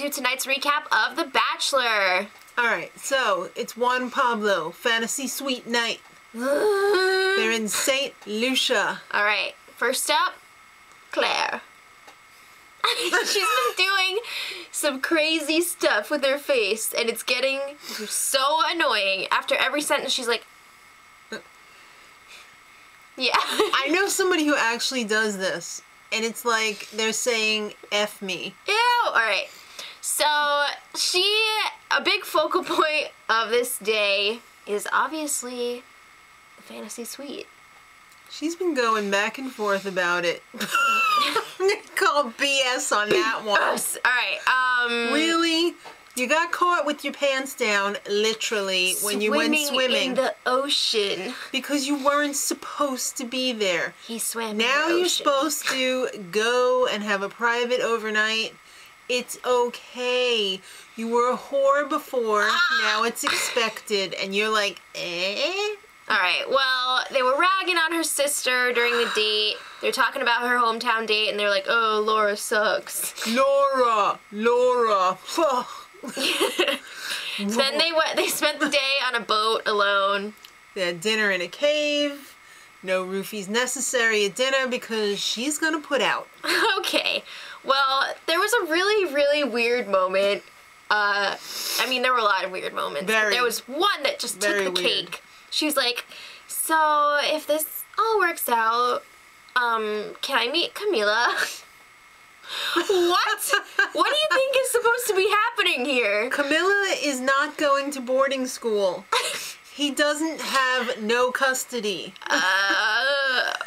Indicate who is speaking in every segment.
Speaker 1: to tonight's recap of The Bachelor.
Speaker 2: Alright, so it's Juan Pablo, fantasy suite night. They're in St. Lucia.
Speaker 1: Alright, first up, Claire. She's been doing some crazy stuff with her face, and it's getting so annoying. After every sentence, she's like, yeah.
Speaker 2: I know somebody who actually does this, and it's like they're saying, F me.
Speaker 1: Ew! Alright, so a big focal point of this day is obviously the fantasy suite.
Speaker 2: She's been going back and forth about it. I'm gonna call BS on that one.
Speaker 1: Alright,
Speaker 2: Really? You got caught with your pants down, literally, when you went swimming.
Speaker 1: in the ocean.
Speaker 2: Because you weren't supposed to be there.
Speaker 1: He swam in
Speaker 2: Now
Speaker 1: the ocean.
Speaker 2: you're supposed to go and have a private overnight. It's okay. You were a whore before, now it's expected, and you're like, eh?
Speaker 1: Alright, well, they were ragging on her sister during the date. They're talking about her hometown date, and they're like, oh, Laura sucks.
Speaker 2: Laura!
Speaker 1: Then they spent the day on a boat alone.
Speaker 2: They had dinner in a cave. No roofies necessary at dinner because she's gonna put out.
Speaker 1: Okay, well, there was a really, really weird moment. I mean, there were a lot of weird moments. But there was one that just took the cake. She's like, so if this all works out, can I meet Camila? What? What do you think is supposed to be happening here?
Speaker 2: Camila is not going to boarding school. He doesn't have no custody.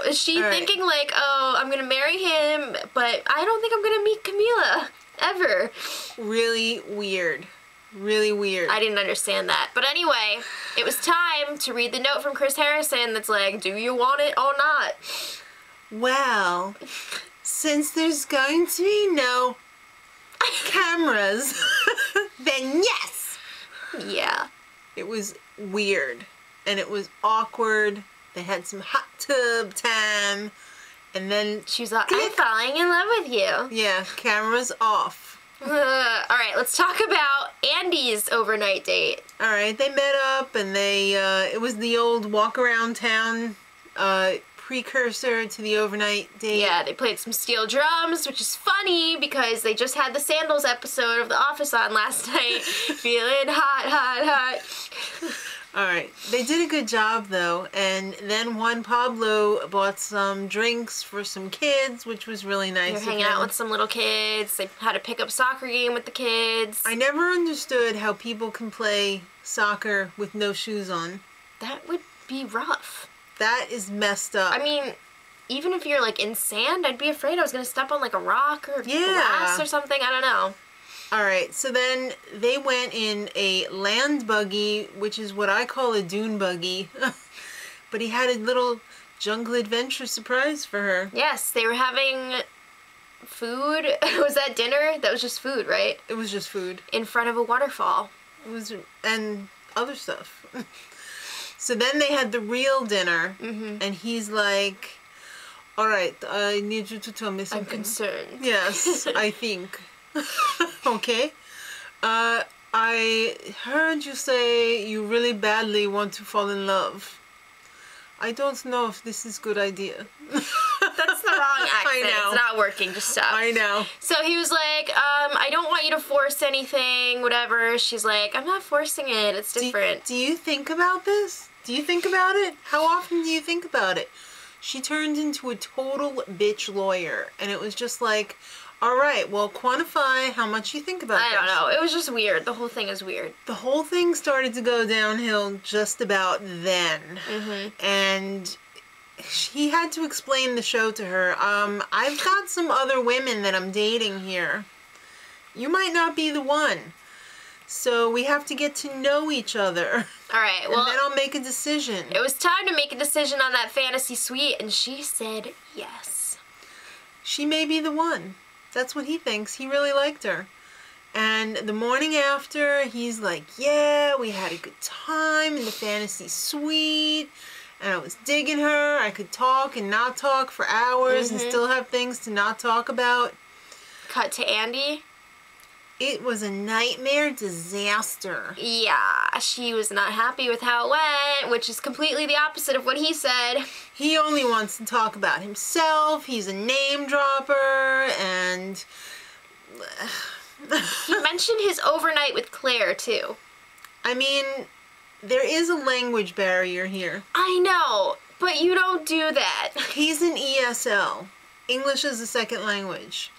Speaker 1: Is she thinking like, oh, I'm gonna marry him, but I don't think I'm gonna meet Camila, ever.
Speaker 2: Really weird. Really weird.
Speaker 1: I didn't understand that. But anyway, it was time to read the note from Chris Harrison that's like, do you want it or not?
Speaker 2: Well, since there's going to be no cameras, then yes!
Speaker 1: Yeah.
Speaker 2: It was weird. And it was awkward. They had some hot tub time. And then
Speaker 1: she was like, I'm falling in love with you.
Speaker 2: Yeah, cameras off.
Speaker 1: Alright, let's talk about Andy's overnight date.
Speaker 2: Alright, they met up and they, it was the old walk around town precursor to the overnight date.
Speaker 1: Yeah, they played some steel drums, which is funny because they just had the Sandals episode of The Office on last night. Feeling hot, hot, hot.
Speaker 2: Alright, they did a good job though, and then Juan Pablo bought some drinks for some kids, which was really nice.
Speaker 1: They're hanging out with some little kids. They had a pickup soccer game with the kids.
Speaker 2: I never understood how people can play soccer with no shoes on.
Speaker 1: That would be rough.
Speaker 2: That is messed up.
Speaker 1: I mean, even if you're like in sand, I'd be afraid I was going to step on like a rock or glass or something. I don't know.
Speaker 2: Alright, so then they went in a land buggy, which is what I call a dune buggy. But he had a little jungle adventure surprise for her.
Speaker 1: Yes, they were having food. Was that dinner? That was just food, right?
Speaker 2: It was just food.
Speaker 1: In front of a waterfall.
Speaker 2: It was, and other stuff. So then they had the real dinner, and he's like, alright, I need you to tell me something.
Speaker 1: I'm concerned.
Speaker 2: Yes, I think. Okay. I heard you say you really badly want to fall in love. I don't know if this is a good idea.
Speaker 1: That's the wrong accent.
Speaker 2: I know.
Speaker 1: It's not working. Just stop.
Speaker 2: I know.
Speaker 1: So he was like, I don't want you to force anything, whatever. She's like, I'm not forcing it. It's different.
Speaker 2: Do you think about this? Do you think about it? How often do you think about it? She turned into a total bitch lawyer. And it was just like, alright, well, quantify how much you think about this.
Speaker 1: I don't know. It was just weird. The whole thing is weird.
Speaker 2: The whole thing started to go downhill just about then. And he had to explain the show to her. I've got some other women that I'm dating here. You might not be the one. So we have to get to know each other.
Speaker 1: Alright, well,
Speaker 2: and then I'll make a decision.
Speaker 1: It was time to make a decision on that fantasy suite, and she said yes.
Speaker 2: She may be the one. That's what he thinks. He really liked her. And the morning after, he's like, yeah, we had a good time in the fantasy suite. And I was digging her. I could talk and not talk for hours and still have things to not talk about.
Speaker 1: Cut to Andy.
Speaker 2: It was a nightmare disaster.
Speaker 1: Yeah, she was not happy with how it went, which is completely the opposite of what he said.
Speaker 2: He only wants to talk about himself. He's a name dropper, and...
Speaker 1: He mentioned his overnight with Claire, too.
Speaker 2: I mean, there is a language barrier here.
Speaker 1: I know, but you don't do that.
Speaker 2: He's an ESL. English is a second language.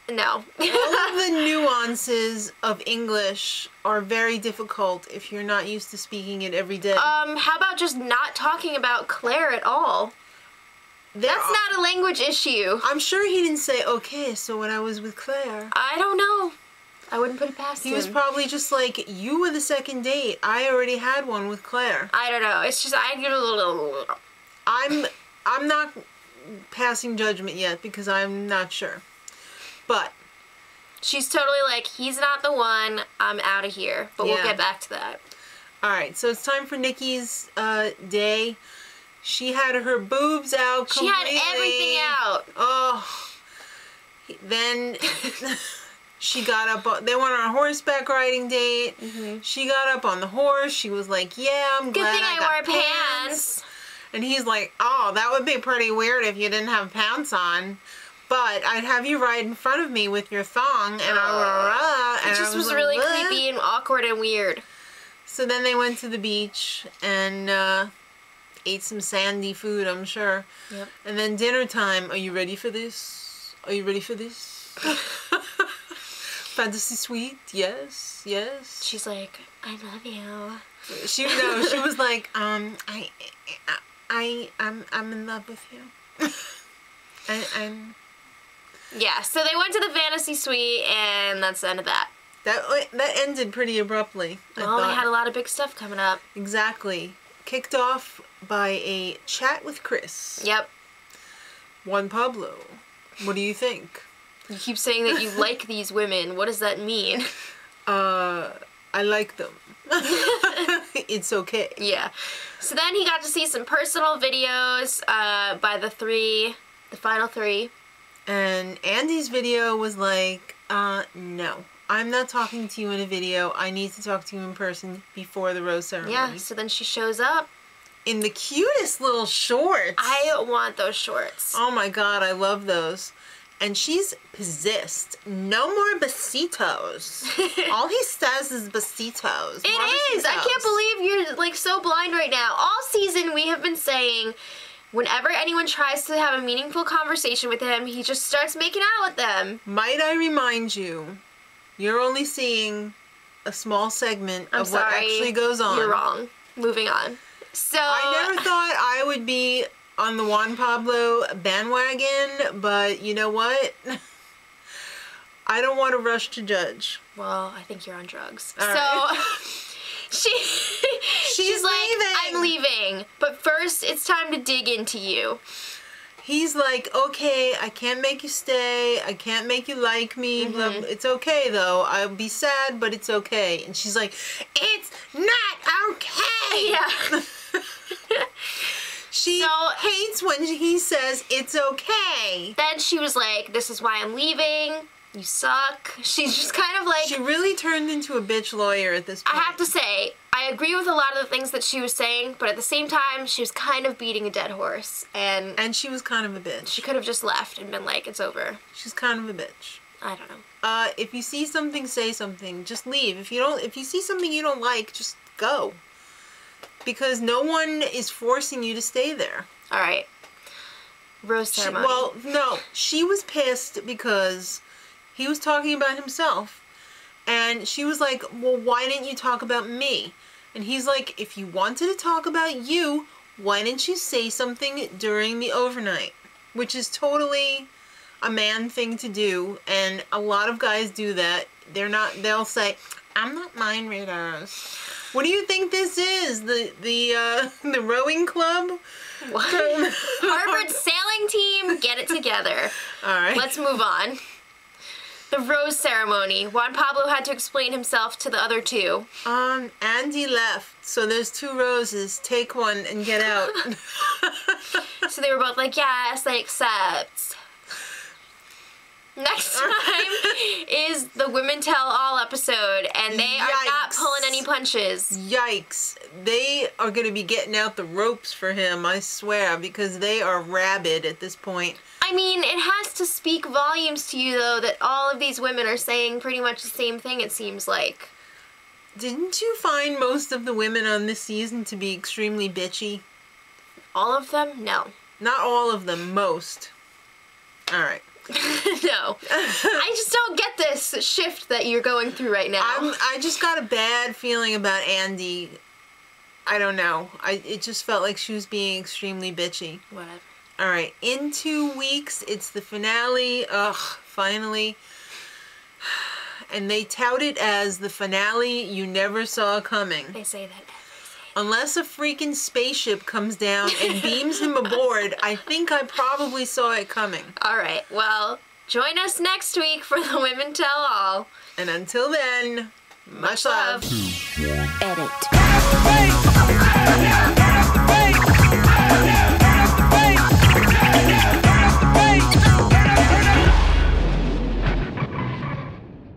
Speaker 1: No.
Speaker 2: All of the nuances of English are very difficult if you're not used to speaking it every day.
Speaker 1: How about just not talking about Claire at all? That's not a language issue.
Speaker 2: I'm sure he didn't say, okay, so when I was with Claire.
Speaker 1: I don't know. I wouldn't put it past him.
Speaker 2: He was probably just like, you were the second date. I already had one with Claire.
Speaker 1: I don't know. It's just,
Speaker 2: I'm not passing judgment yet because I'm not sure. But
Speaker 1: she's totally like, he's not the one, I'm out of here. But we'll get back to that.
Speaker 2: Alright, so it's time for Nikki's day. She had her boobs out completely.
Speaker 1: She had everything out.
Speaker 2: Oh. Then she got up, they went on a horseback riding date. She got up on the horse. She was like, yeah, I'm glad I got
Speaker 1: wore pants.
Speaker 2: And he's like, oh, that would be pretty weird if you didn't have pants on. But I'd have you ride in front of me with your thong, and
Speaker 1: it just was really creepy and awkward and weird.
Speaker 2: So then they went to the beach and ate some sandy food, I'm sure.
Speaker 1: Yep.
Speaker 2: And then dinner time. Are you ready for this? Are you ready for this? Fantasy suite? Yes, yes.
Speaker 1: She's like, I love you.
Speaker 2: She was like, I'm in love with you. I'm.
Speaker 1: Yeah, so they went to the fantasy suite, and that's the end of that.
Speaker 2: That ended pretty abruptly.
Speaker 1: Well, they had a lot of big stuff coming up.
Speaker 2: Exactly. Kicked off by a chat with Chris.
Speaker 1: Yep.
Speaker 2: Juan Pablo. What do you think?
Speaker 1: You keep saying that you like these women. What does that mean?
Speaker 2: I like them. It's okay.
Speaker 1: Yeah. So then he got to see some personal videos by the final three.
Speaker 2: And Andy's video was like, no. I'm not talking to you in a video. I need to talk to you in person before the rose ceremony.
Speaker 1: Yeah, so then she shows up.
Speaker 2: In the cutest little shorts.
Speaker 1: I want those shorts.
Speaker 2: Oh my god, I love those. And she's possessed. No more besitos. All he says is besitos.
Speaker 1: It is. I can't believe you're like so blind right now. All season we have been saying, whenever anyone tries to have a meaningful conversation with him, he just starts making out with them.
Speaker 2: Might I remind you, you're only seeing a small segment of what actually goes on.
Speaker 1: You're wrong. Moving on. So
Speaker 2: I never thought I would be on the Juan Pablo bandwagon, but you know what? I don't want to rush to judge.
Speaker 1: Well, I think you're on drugs.
Speaker 2: All right.
Speaker 1: She's like,
Speaker 2: leaving.
Speaker 1: I'm leaving, but first it's time to dig into you.
Speaker 2: He's like, okay, I can't make you stay. I can't make you like me. It's okay, though. I'll be sad, but it's okay. And she's like, it's not okay.
Speaker 1: Yeah.
Speaker 2: She hates when he says it's okay.
Speaker 1: Then she was like, this is why I'm leaving. You suck. She's just kind of like...
Speaker 2: She really turned into a bitch lawyer at this point.
Speaker 1: I have to say, I agree with a lot of the things that she was saying, but at the same time, she was kind of beating a dead horse. And
Speaker 2: she was kind of a bitch.
Speaker 1: She could have just left and been like, it's over.
Speaker 2: She's kind of a bitch.
Speaker 1: I don't know.
Speaker 2: If you see something, say something. Just leave. If you see something you don't like, just go. Because no one is forcing you to stay there.
Speaker 1: All right. Rose ceremony.
Speaker 2: No. She was pissed because he was talking about himself. And she was like, well, why didn't you talk about me? And he's like, if you wanted to talk about you, why didn't you say something during the overnight? Which is totally a man thing to do. And a lot of guys do that. They'll say, I'm not mind readers. What do you think this is? The rowing club?
Speaker 1: What? Harvard sailing team, get it together.
Speaker 2: All right.
Speaker 1: Let's move on. The rose ceremony. Juan Pablo had to explain himself to the other two.
Speaker 2: Andy left, so there's 2 roses. Take one and get out.
Speaker 1: So they were both like, yes, I accept. Next time is the Women Tell All episode, and they are not pulling any punches.
Speaker 2: Yikes. They are going to be getting out the ropes for him, I swear, because they are rabid at this point.
Speaker 1: I mean, it has to speak volumes to you, though, that all of these women are saying pretty much the same thing, it seems like.
Speaker 2: Didn't you find most of the women on this season to be extremely bitchy?
Speaker 1: All of them? No.
Speaker 2: Not all of them, most. All right.
Speaker 1: No. I just don't get this shift that you're going through right now.
Speaker 2: I just got a bad feeling about Andy. I don't know. It just felt like she was being extremely bitchy.
Speaker 1: Whatever.
Speaker 2: All right. In 2 weeks, it's the finale. Ugh, finally. And they tout it as the finale you never saw coming.
Speaker 1: They say that every season.
Speaker 2: Unless a freaking spaceship comes down and beams him aboard, I think I probably saw it coming.
Speaker 1: All right. Well, join us next week for the Women Tell All.
Speaker 2: And until then, much love.
Speaker 3: Edit.